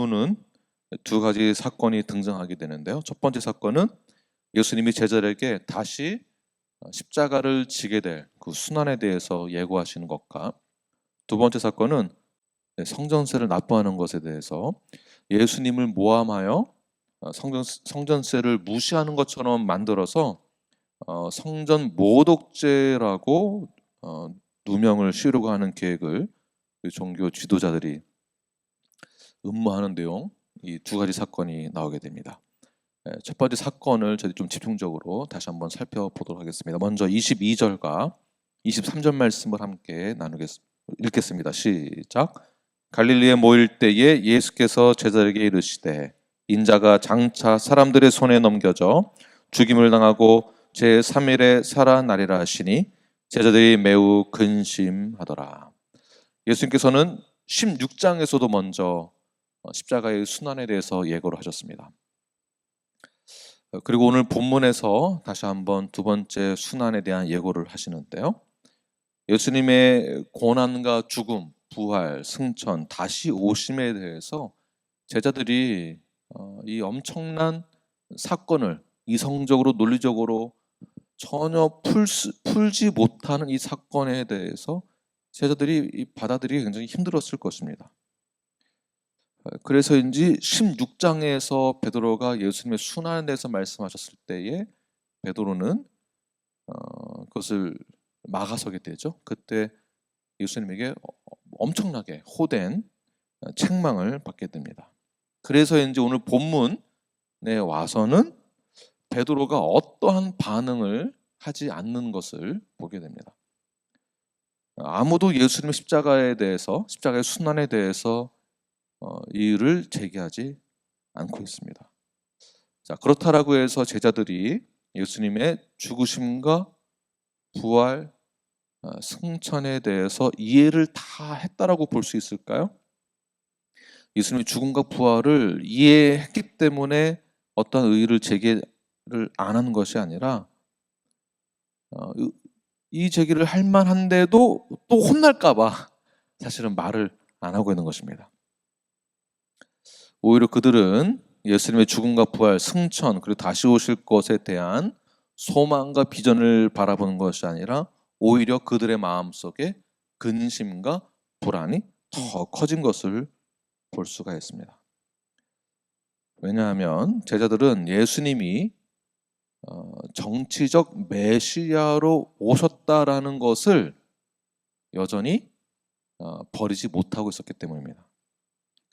본문은 두 가지 사건이 등장하게 되는데요. 첫 번째 사건은 예수님이 제자들에게 다시 십자가를 지게 될 그 순환에 대해서 예고하시는 것과, 두 번째 사건은 성전세를 납부하는 것에 대해서 예수님을 모함하여 성전세를 무시하는 것처럼 만들어서 성전 모독죄라고 누명을 씌우려고 하는 계획을 종교 지도자들이 음모하는 내용, 이 두 가지 사건이 나오게 됩니다. 첫 번째 사건을 저희 좀 집중적으로 다시 한번 살펴보도록 하겠습니다. 먼저 22절과 23절 말씀을 함께 읽겠습니다. 시작. 갈릴리에 모일 때에 예수께서 제자들에게 이르시되 인자가 장차 사람들의 손에 넘겨져 죽임을 당하고 제3일에 살아나리라 하시니 제자들이 매우 근심하더라. 예수님께서는 16장에서도 먼저 십자가의 순환에 대해서 예고를 하셨습니다. 그리고 오늘 본문에서 다시 한번 두 번째 순환에 대한 예고를 하시는데요. 예수님의 고난과 죽음, 부활, 승천, 다시 오심에 대해서 제자들이 이 엄청난 사건을 이성적으로 논리적으로 전혀 풀지 못하는 이 사건에 대해서 제자들이 받아들이기 굉장히 힘들었을 것입니다. 그래서인지 16장에서 베드로가 예수님의 순환에 대해서 말씀하셨을 때에 베드로는 그것을 막아서게 되죠. 그때 예수님에게 엄청나게 호된 책망을 받게 됩니다. 그래서인지 오늘 본문에 와서는 베드로가 어떠한 반응을 하지 않는 것을 보게 됩니다. 아무도 예수님의 십자가에 대해서, 십자가의 순환에 대해서 이의를 제기하지 않고 있습니다. 자, 그렇다라고 해서 제자들이 예수님의 죽으심과 부활, 승천에 대해서 이해를 다 했다라고 볼 수 있을까요? 예수님의 죽음과 부활을 이해했기 때문에 어떤 의의를 제기를 안 하는 것이 아니라 이 제기를 할 만한데도 또 혼날까봐 사실은 말을 안 하고 있는 것입니다. 오히려 그들은 예수님의 죽음과 부활, 승천, 그리고 다시 오실 것에 대한 소망과 비전을 바라보는 것이 아니라 오히려 그들의 마음속에 근심과 불안이 더 커진 것을 볼 수가 있습니다. 왜냐하면 제자들은 예수님이 정치적 메시아로 오셨다라는 것을 여전히 버리지 못하고 있었기 때문입니다.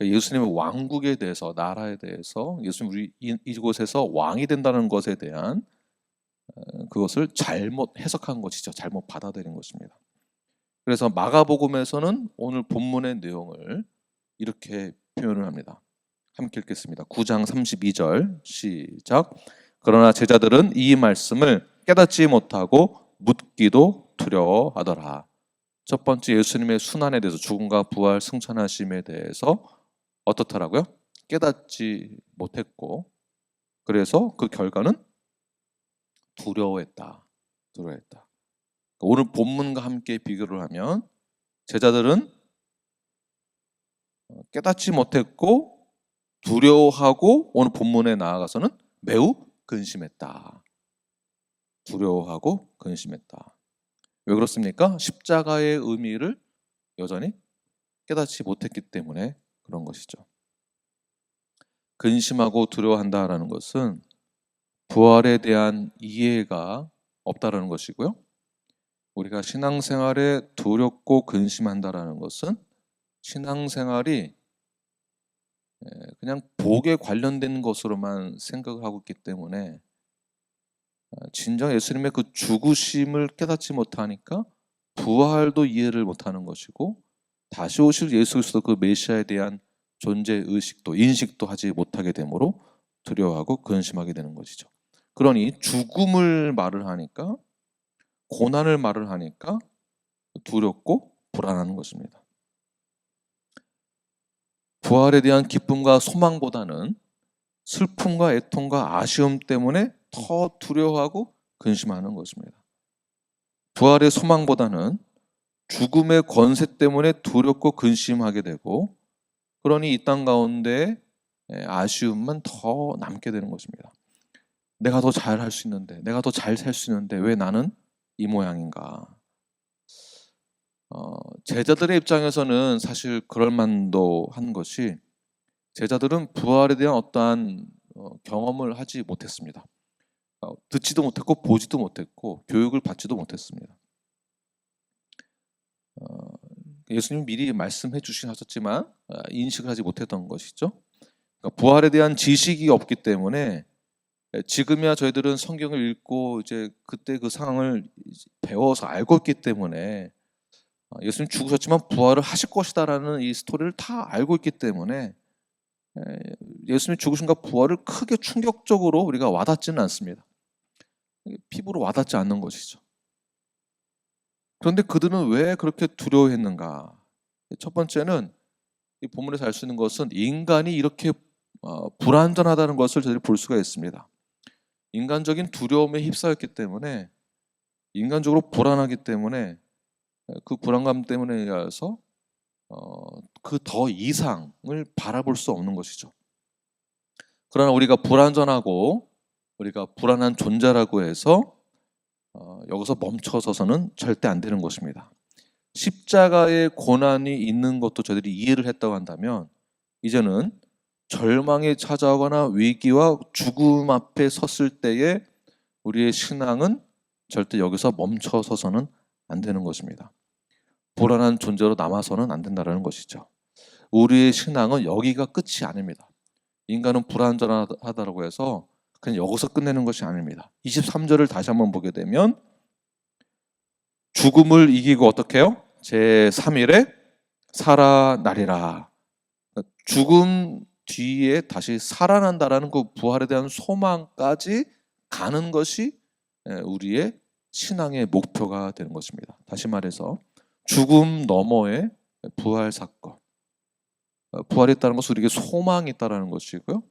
예수님의 왕국에 대해서, 나라에 대해서, 예수님 우리 이곳에서 왕이 된다는 것에 대한 그것을 잘못 해석한 것이죠. 잘못 받아들인 것입니다. 그래서 마가복음에서는 오늘 본문의 내용을 이렇게 표현을 합니다. 함께 읽겠습니다. 9장 32절 시작. 그러나 제자들은 이 말씀을 깨닫지 못하고 묻기도 두려워하더라. 첫 번째 예수님의 순환에 대해서, 죽음과 부활, 승천하심에 대해서 어떻더라고요? 깨닫지 못했고, 그래서 그 결과는 두려워했다. 오늘 본문과 함께 비교를 하면 제자들은 깨닫지 못했고 두려워하고, 오늘 본문에 나아가서는 매우 근심했다. 두려워하고 근심했다. 왜 그렇습니까? 십자가의 의미를 여전히 깨닫지 못했기 때문에 그런 것이죠. 근심하고 두려워한다라는 것은 부활에 대한 이해가 없다라는 것이고요. 우리가 신앙생활에 두렵고 근심한다라는 것은 신앙생활이 그냥 복에 관련된 것으로만 생각을 하고 있기 때문에 진정 예수님의 그 죽으심을 깨닫지 못하니까 부활도 이해를 못하는 것이고, 다시 오실 예수 그리스도 그 메시아에 대한 존재 의식도 인식도 하지 못하게 되므로 두려워하고 근심하게 되는 것이죠. 그러니 죽음을 말을 하니까, 고난을 말을 하니까 두렵고 불안한 것입니다. 부활에 대한 기쁨과 소망보다는 슬픔과 애통과 아쉬움 때문에 더 두려워하고 근심하는 것입니다. 부활의 소망보다는 죽음의 권세 때문에 두렵고 근심하게 되고, 그러니 이 땅 가운데 아쉬움만 더 남게 되는 것입니다. 내가 더 잘할 수 있는데, 내가 더 잘 살 수 있는데 왜 나는 이 모양인가? 제자들의 입장에서는 사실 그럴 만도 한 것이, 제자들은 부활에 대한 어떠한 경험을 하지 못했습니다. 듣지도 못했고 보지도 못했고 교육을 받지도 못했습니다. 예수님 미리 말씀해 주신 하셨지만 인식을 하지 못했던 것이죠. 그러니까 부활에 대한 지식이 없기 때문에 지금이야 저희들은 성경을 읽고 이제 그때 그 상황을 배워서 알고 있기 때문에 예수님 죽으셨지만 부활을 하실 것이다라는 이 스토리를 다 알고 있기 때문에 예수님 죽으신과 부활을 크게 충격적으로 우리가 와닿지는 않습니다. 피부로 와닿지 않는 것이죠. 그런데 그들은 왜 그렇게 두려워했는가? 첫 번째는 이 본문에서 알 수 있는 것은 인간이 이렇게 불완전하다는 것을 저희들이 볼 수가 있습니다. 인간적인 두려움에 휩싸였기 때문에, 인간적으로 불안하기 때문에 그 불안감 때문에 의해서 그 더 이상을 바라볼 수 없는 것이죠. 그러나 우리가 불완전하고 우리가 불안한 존재라고 해서 여기서 멈춰서서는 절대 안 되는 것입니다. 십자가의 고난이 있는 것도 저희들이 이해를 했다고 한다면, 이제는 절망이 찾아오거나 위기와 죽음 앞에 섰을 때에 우리의 신앙은 절대 여기서 멈춰서서는 안 되는 것입니다. 불안한 존재로 남아서는 안 된다는 것이죠. 우리의 신앙은 여기가 끝이 아닙니다. 인간은 불완전하다고 해서 그냥 여기서 끝내는 것이 아닙니다. 23절을 다시 한번 보게 되면, 죽음을 이기고 어떻게 해요? 제3일에 살아나리라. 죽음 뒤에 다시 살아난다라는 그 부활에 대한 소망까지 가는 것이 우리의 신앙의 목표가 되는 것입니다. 다시 말해서 죽음 너머의 부활 사건, 부활이 있다는 것은 우리에게 소망이 있다는 것이고요,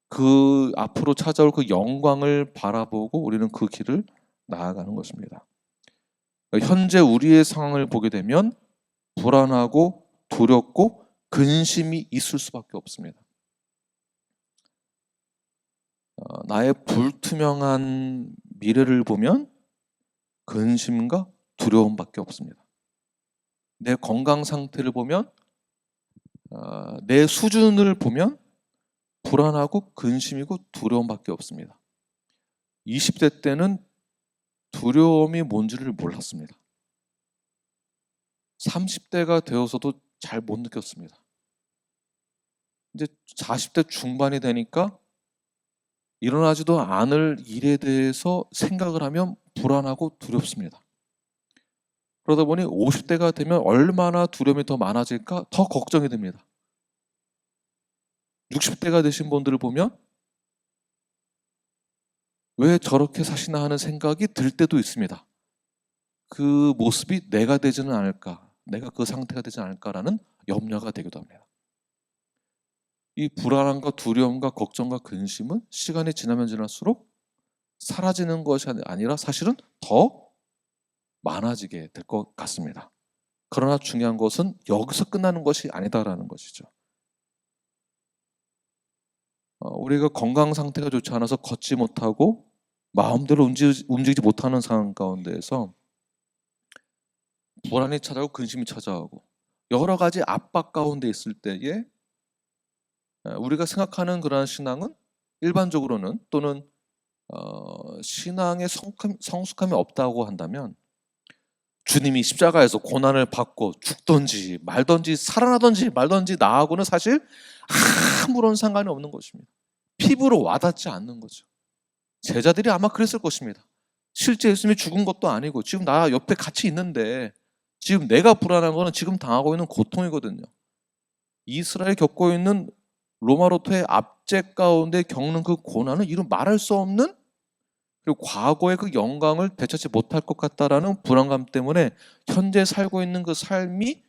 그 앞으로 찾아올 그 영광을 바라보고 우리는 그 길을 나아가는 것입니다. 현재 우리의 상황을 보게 되면 불안하고 두렵고 근심이 있을 수밖에 없습니다. 나의 불투명한 미래를 보면 근심과 두려움밖에 없습니다. 내 건강 상태를 보면, 내 수준을 보면 불안하고 근심이고 두려움밖에 없습니다. 20대 때는 두려움이 뭔지를 몰랐습니다. 30대가 되어서도 잘 못 느꼈습니다. 이제 40대 중반이 되니까 일어나지도 않을 일에 대해서 생각을 하면 불안하고 두렵습니다. 그러다 보니 50대가 되면 얼마나 두려움이 더 많아질까 더 걱정이 됩니다. 60대가 되신 분들을 보면 왜 저렇게 사시나 하는 생각이 들 때도 있습니다. 그 모습이 내가 되지는 않을까, 내가 그 상태가 되지 않을까라는 염려가 되기도 합니다. 이 불안함과 두려움과 걱정과 근심은 시간이 지나면 지날수록 사라지는 것이 아니라 사실은 더 많아지게 될 것 같습니다. 그러나 중요한 것은 여기서 끝나는 것이 아니다라는 것이죠. 우리가 건강 상태가 좋지 않아서 걷지 못하고 마음대로 움직이지 못하는 상황 가운데에서 불안이 찾아오고 근심이 찾아오고 여러 가지 압박 가운데 있을 때에 우리가 생각하는 그러한 신앙은 일반적으로는, 또는 신앙의 성숙함이 없다고 한다면, 주님이 십자가에서 고난을 받고 죽든지 말든지 살아나든지 말든지 나하고는 사실 아무런 상관이 없는 것입니다. 피부로 와닿지 않는 거죠. 제자들이 아마 그랬을 것입니다. 실제 예수님이 죽은 것도 아니고 지금 나 옆에 같이 있는데 지금 내가 불안한 거는 지금 당하고 있는 고통이거든요. 이스라엘이 겪고 있는 로마로토의 압제 가운데 겪는 그 고난은 이루 말할 수 없는, 그리고 과거의 그 영광을 되찾지 못할 것 같다라는 불안감 때문에 현재 살고 있는 그 삶의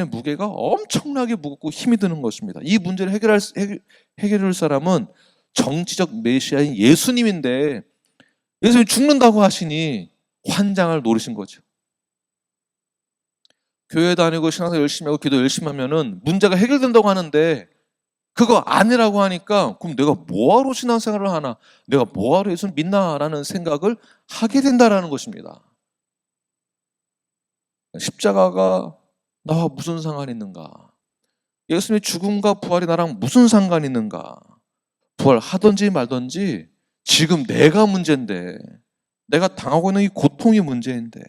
무게가 엄청나게 무겁고 힘이 드는 것입니다. 이 문제를 해결할 사람은 정치적 메시아인 예수님인데, 예수님이 죽는다고 하시니 환장을 노리신 거죠. 교회 다니고 신앙생활 열심히 하고 기도 열심히 하면은 문제가 해결된다고 하는데 그거 아니라고 하니까 그럼 내가 뭐하러 신앙생활을 하나, 내가 뭐하러 예수를 믿나라는 생각을 하게 된다라는 것입니다. 십자가가 나와 무슨 상관이 있는가? 예수님의 죽음과 부활이 나랑 무슨 상관이 있는가? 부활하든지 말든지 지금 내가 문제인데, 내가 당하고 있는 이 고통이 문제인데,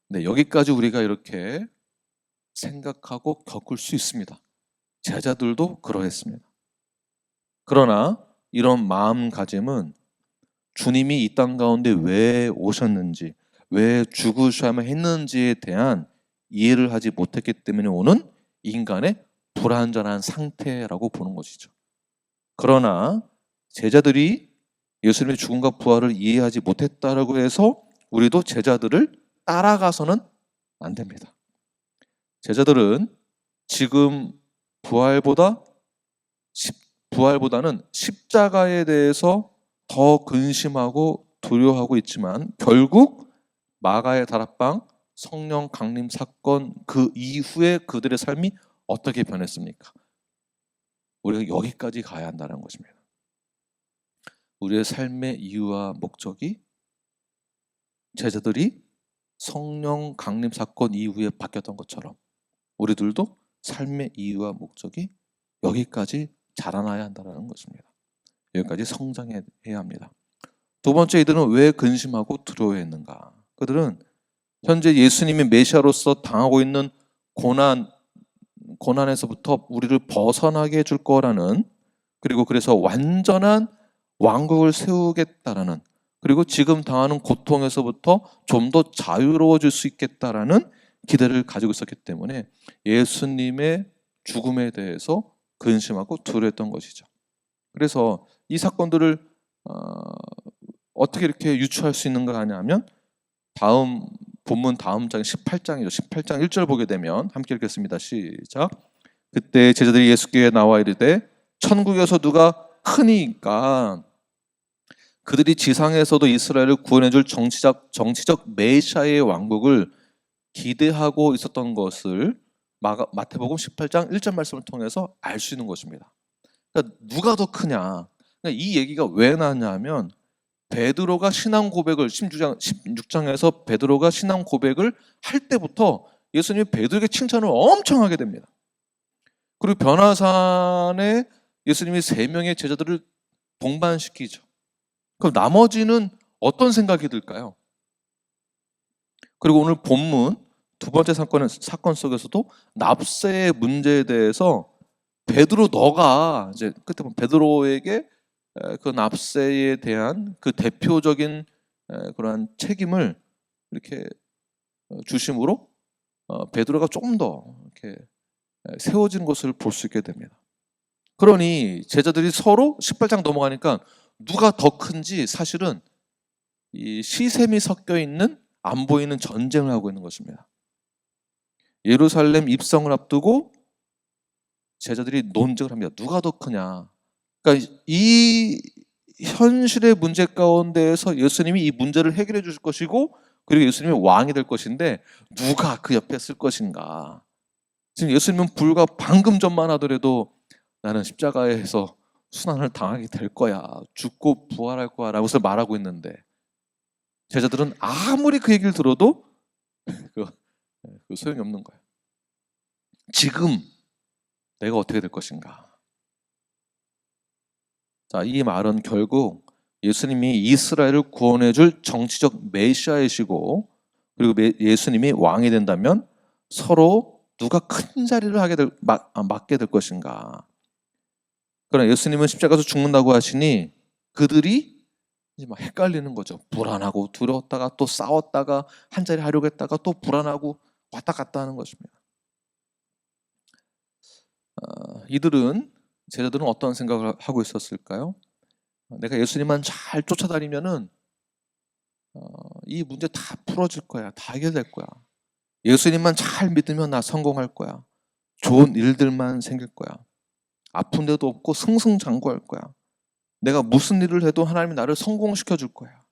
네, 여기까지 우리가 이렇게 생각하고 겪을 수 있습니다. 제자들도 그러했습니다. 그러나 이런 마음가짐은 주님이 이 땅 가운데 왜 오셨는지, 왜 죽으셔야만 했는지에 대한 이해를 하지 못했기 때문에 오는 인간의 불완전한 상태라고 보는 것이죠. 그러나 제자들이 예수님의 죽음과 부활을 이해하지 못했다라고 해서 우리도 제자들을 따라가서는 안 됩니다. 제자들은 지금 부활보다 부활보다는 십자가에 대해서 더 근심하고 두려워하고 있지만 결국 마가의 다락방, 성령 강림 사건 그 이후에 그들의 삶이 어떻게 변했습니까? 우리가 여기까지 가야 한다는 것입니다. 우리의 삶의 이유와 목적이 제자들이 성령 강림 사건 이후에 바뀌었던 것처럼 우리들도 삶의 이유와 목적이 여기까지 자라나야 한다는 것입니다. 여기까지 성장해야 합니다. 두 번째, 이들은 왜 근심하고 두려워했는가? 그들은 현재 예수님이 메시아로서 당하고 있는 고난에서부터 우리를 벗어나게 해줄 거라는, 그리고 그래서 완전한 왕국을 세우겠다라는, 그리고 지금 당하는 고통에서부터 좀 더 자유로워질 수 있겠다라는 기대를 가지고 있었기 때문에 예수님의 죽음에 대해서 근심하고 두려워했던 것이죠. 그래서 이 사건들을 어떻게 이렇게 유추할 수 있는가 하냐면 다음 본문 다음 장이 18장이죠. 18장 1절 보게 되면 함께 읽겠습니다. 시작. 그때 제자들이 예수께 나와 이르되 천국에서 누가 크니까 그들이 지상에서도 이스라엘을 구원해줄 정치적 메시아의 왕국을 기대하고 있었던 것을 마태복음 18장 1절 말씀을 통해서 알 수 있는 것입니다. 그러니까 누가 더 크냐? 그러니까 이 얘기가 왜 나왔냐면 베드로가 신앙 고백을 16장에서 베드로가 신앙 고백을 할 때부터 예수님이 베드로에게 칭찬을 엄청 하게 됩니다. 그리고 변화산에 예수님이 3명의 제자들을 동반시키죠. 그럼 나머지는 어떤 생각이 들까요? 그리고 오늘 본문 두 번째 사건 속에서도 납세의 문제에 대해서 베드로 너가 이제 끝에 보면 베드로에게 그 납세에 대한 그 대표적인 그러한 책임을 이렇게 주심으로 베드로가 조금 더 이렇게 세워진 것을 볼 수 있게 됩니다. 그러니 제자들이 서로 18장 넘어가니까 누가 더 큰지 사실은 이 시샘이 섞여 있는 안 보이는 전쟁을 하고 있는 것입니다. 예루살렘 입성을 앞두고 제자들이 논쟁을 합니다. 누가 더 크냐? 그러니까 이 현실의 문제 가운데에서 예수님이 이 문제를 해결해 주실 것이고 그리고 예수님이 왕이 될 것인데 누가 그 옆에 쓸 것인가? 지금 예수님은 불과 방금 전만 하더라도 나는 십자가에서 순환을 당하게 될 거야. 죽고 부활할 거야 라고 말하고 있는데 제자들은 아무리 그 얘기를 들어도 그 소용이 없는 거예요. 지금 내가 어떻게 될 것인가? 자, 이 말은 결국 예수님이 이스라엘을 구원해줄 정치적 메시아이시고 그리고 예수님이 왕이 된다면 서로 누가 큰 자리를 맡게 될 것인가. 그러나 예수님은 십자가에서 죽는다고 하시니 그들이 이제 막 헷갈리는 거죠. 불안하고 두려웠다가 또 싸웠다가 한 자리 하려고 했다가 또 불안하고 왔다 갔다 하는 것입니다. 제자들은 어떤 생각을 하고 있었을까요? 내가 예수님만 잘 쫓아다니면은 이 문제 다 풀어질 거야. 다 해결될 거야. 예수님만 잘 믿으면 나 성공할 거야. 좋은 일들만 생길 거야. 아픈 데도 없고 승승장구할 거야. 내가 무슨 일을 해도 하나님이 나를 성공시켜 줄 거야.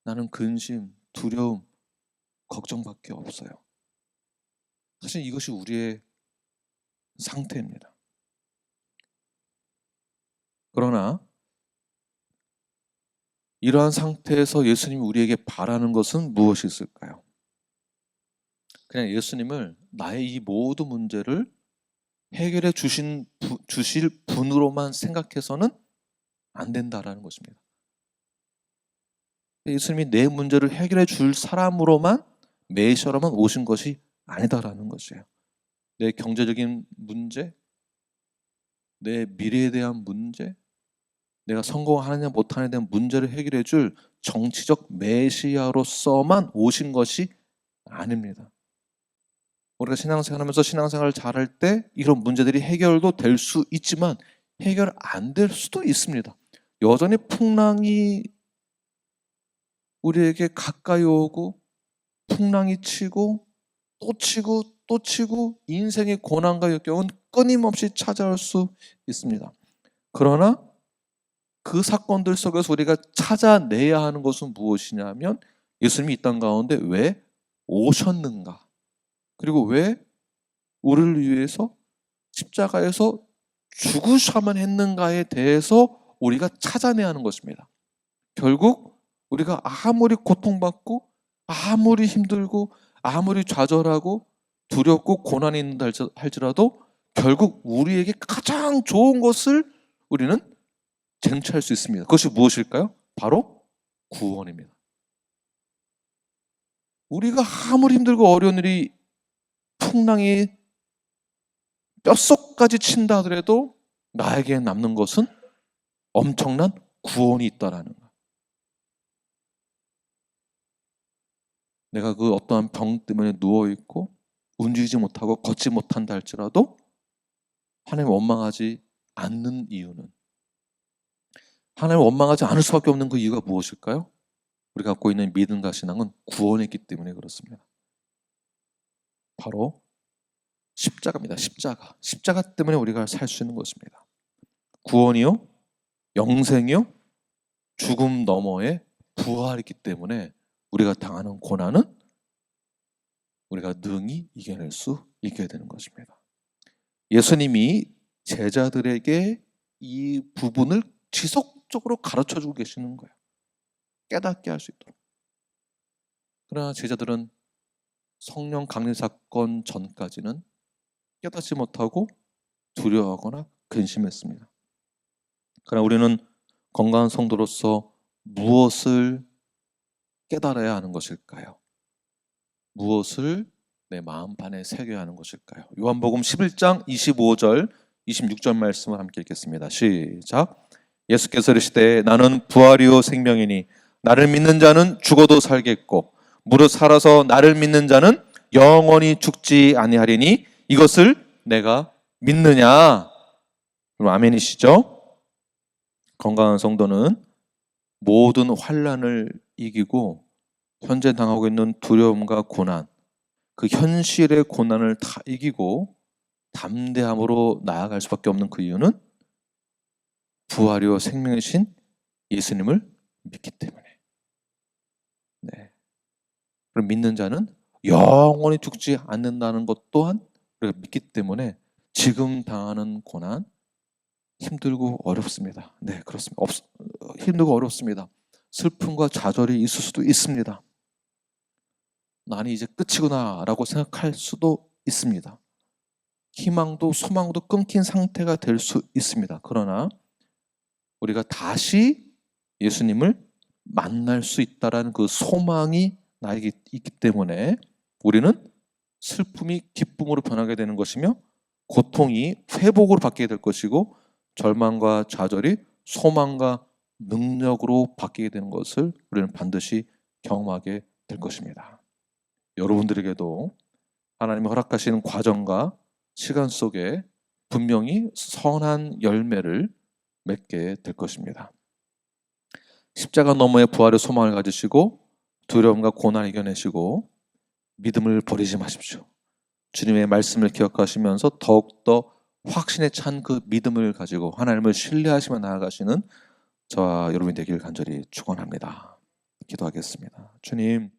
나는 근심, 두려움, 걱정밖에 없어요. 사실 이것이 우리의 상태입니다. 그러나 이러한 상태에서 예수님이 우리에게 바라는 것은 무엇이 있을까요? 그냥 예수님을 나의 이 모든 문제를 해결해 주실 분으로만 생각해서는 안 된다라는 것입니다. 예수님이 내 문제를 해결해 줄 사람으로만, 메시아로만 오신 것이 아니다라는 것이에요. 내 경제적인 문제, 내 미래에 대한 문제, 내가 성공하느냐 못하느냐에 대한 문제를 해결해 줄 정치적 메시아로서만 오신 것이 아닙니다. 우리가 신앙생활하면서 신앙생활을 잘할 때 이런 문제들이 해결도 될 수 있지만 해결 안 될 수도 있습니다. 여전히 풍랑이 우리에게 가까이 오고 풍랑이 치고 또 치고 또 치고 인생의 고난과 역경은 끊임없이 찾아올 수 있습니다. 그러나 그 사건들 속에서 우리가 찾아내야 하는 것은 무엇이냐면 예수님이 이 땅 가운데 왜 오셨는가? 그리고 왜 우리를 위해서 십자가에서 죽으셔야만 했는가에 대해서 우리가 찾아내야 하는 것입니다. 결국 우리가 아무리 고통받고 아무리 힘들고 아무리 좌절하고 두렵고 고난이 있는다 할지라도 결국 우리에게 가장 좋은 것을 우리는 쟁취할 수 있습니다. 그것이 무엇일까요? 바로 구원입니다. 우리가 아무리 힘들고 어려운 일이 풍랑이 뼛속까지 친다 하더라도 나에게 남는 것은 엄청난 구원이 있다라는 것. 내가 그 어떠한 병 때문에 누워있고 움직이지 못하고 걷지 못한다 할지라도 하나님 원망하지 않는 이유는, 하나님 원망하지 않을 수밖에 없는 그 이유가 무엇일까요? 우리가 갖고 있는 믿음과 신앙은 구원이 있기 때문에 그렇습니다. 바로 십자가입니다. 십자가 때문에 우리가 살 수 있는 것입니다. 구원이요, 영생이요, 죽음 너머의 부활이기 때문에 우리가 당하는 고난은 우리가 능히 이겨낼 수 있게 되는 것입니다. 예수님이 제자들에게 이 부분을 지속적으로 가르쳐주고 계시는 거예요. 깨닫게 할 수 있도록. 그러나 제자들은 성령 강림 사건 전까지는 깨닫지 못하고 두려워하거나 근심했습니다. 그러나 우리는 건강한 성도로서 무엇을 깨달아야 하는 것일까요? 무엇을 내 마음판에 새겨야 하는 것일까요? 요한복음 11장 25절 26절 말씀을 함께 읽겠습니다. 시작. 예수께서 이르시되 나는 부활이요 생명이니 나를 믿는 자는 죽어도 살겠고 무릇 살아서 나를 믿는 자는 영원히 죽지 아니하리니 이것을 내가 믿느냐? 그럼 아멘이시죠? 건강한 성도는 모든 환난을 이기고 현재 당하고 있는 두려움과 고난, 그 현실의 고난을 다 이기고 담대함으로 나아갈 수밖에 없는 그 이유는 부활이요 생명이신 예수님을 믿기 때문에. 네. 그럼 믿는 자는 영원히 죽지 않는다는 것 또한 우리가 믿기 때문에 지금 당하는 고난 힘들고 어렵습니다. 네, 그렇습니다. 힘들고 어렵습니다. 슬픔과 좌절이 있을 수도 있습니다. 나는 이제 끝이구나 라고 생각할 수도 있습니다. 희망도 소망도 끊긴 상태가 될 수 있습니다. 그러나 우리가 다시 예수님을 만날 수 있다는 그 소망이 나에게 있기 때문에 우리는 슬픔이 기쁨으로 변하게 되는 것이며 고통이 회복으로 바뀌게 될 것이고 절망과 좌절이 소망과 능력으로 바뀌게 되는 것을 우리는 반드시 경험하게 될 것입니다. 여러분들에게도 하나님이 허락하시는 과정과 시간 속에 분명히 선한 열매를 맺게 될 것입니다. 십자가 너머의 부활의 소망을 가지시고 두려움과 고난을 이겨내시고 믿음을 버리지 마십시오. 주님의 말씀을 기억하시면서 더욱더 확신에 찬 그 믿음을 가지고 하나님을 신뢰하시며 나아가시는 저와 여러분이 되길 간절히 축원합니다. 기도하겠습니다. 주님,